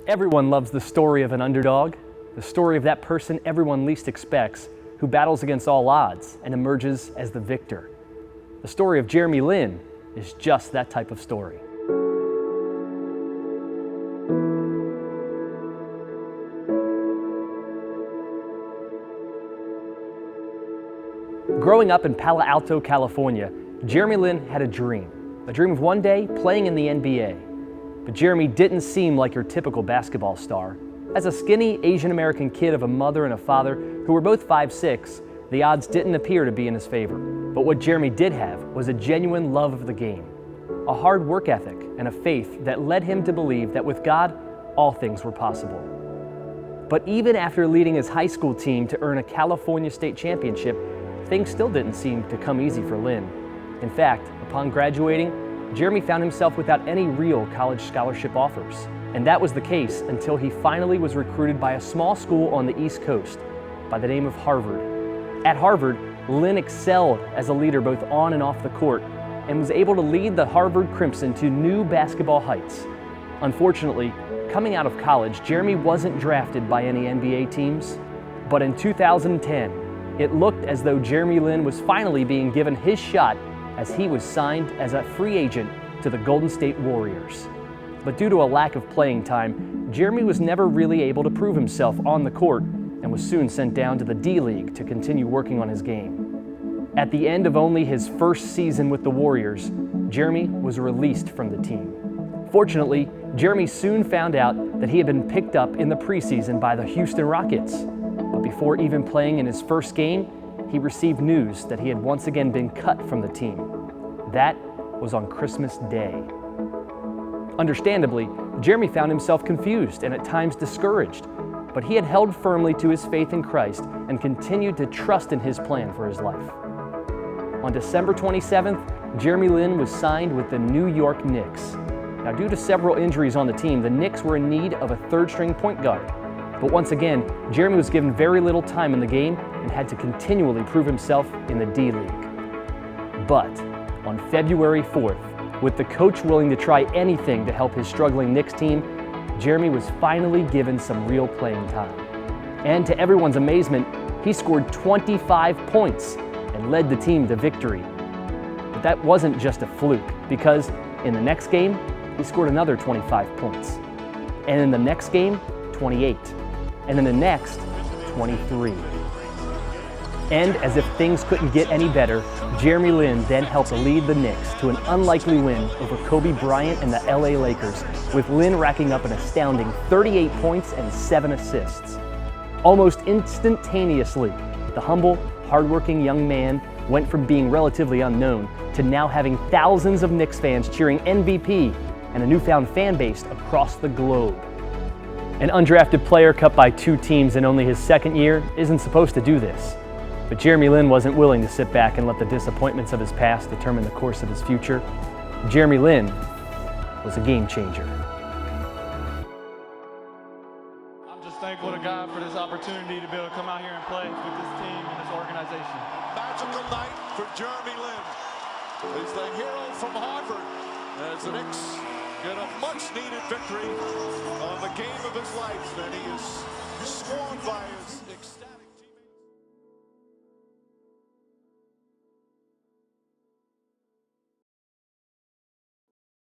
Everyone loves the story of an underdog, the story of that person everyone least expects, who battles against all odds and emerges as the victor. The story of Jeremy Lin is just that type of story. Growing up in Palo Alto, California, Jeremy Lin had a dream of one day playing in the NBA. But Jeremy didn't seem like your typical basketball star. As a skinny Asian American kid of a mother and a father who were both 5'6", the odds didn't appear to be in his favor. But what Jeremy did have was a genuine love of the game, a hard work ethic, and a faith that led him to believe that with God, all things were possible. But even after leading his high school team to earn a California state championship, things still didn't seem to come easy for Lin. In fact, upon graduating, Jeremy found himself without any real college scholarship offers. And that was the case until he finally was recruited by a small school on the East Coast by the name of Harvard. At Harvard, Lin excelled as a leader both on and off the court and was able to lead the Harvard Crimson to new basketball heights. Unfortunately, coming out of college, Jeremy wasn't drafted by any NBA teams. But in 2010, it looked as though Jeremy Lin was finally being given his shot as he was signed as a free agent to the Golden State Warriors. But due to a lack of playing time, Jeremy was never really able to prove himself on the court and was soon sent down to the D-League to continue working on his game. At the end of only his first season with the Warriors, Jeremy was released from the team. Fortunately, Jeremy soon found out that he had been picked up in the preseason by the Houston Rockets. But before even playing in his first game, he received news that he had once again been cut from the team. That was on Christmas Day. Understandably, Jeremy found himself confused and at times discouraged, but he had held firmly to his faith in Christ and continued to trust in his plan for his life. On December 27th, Jeremy Lin was signed with the New York Knicks. Now, due to several injuries on the team, the Knicks were in need of a third-string point guard. But once again, Jeremy was given very little time in the game and had to continually prove himself in the D-League. But on February 4th, with the coach willing to try anything to help his struggling Knicks team, Jeremy was finally given some real playing time. And to everyone's amazement, he scored 25 points and led the team to victory. But that wasn't just a fluke, because in the next game, he scored another 25 points. And in the next game, 28. And in the next, 23. And as if things couldn't get any better, Jeremy Lin then helped lead the Knicks to an unlikely win over Kobe Bryant and the LA Lakers, with Lin racking up an astounding 38 points and 7 assists. Almost instantaneously, the humble, hardworking young man went from being relatively unknown to now having thousands of Knicks fans cheering MVP and a newfound fan base across the globe. An undrafted player cut by 2 teams in only his second year isn't supposed to do this. But Jeremy Lin wasn't willing to sit back and let the disappointments of his past determine the course of his future. Jeremy Lin was a game changer. I'm just thankful to God for this opportunity to be able to come out here and play with this team and this organization. Magical night for Jeremy Lin. He's the hero from Harvard as the Knicks get a much-needed victory on the game of his life, and he is sworn by his extended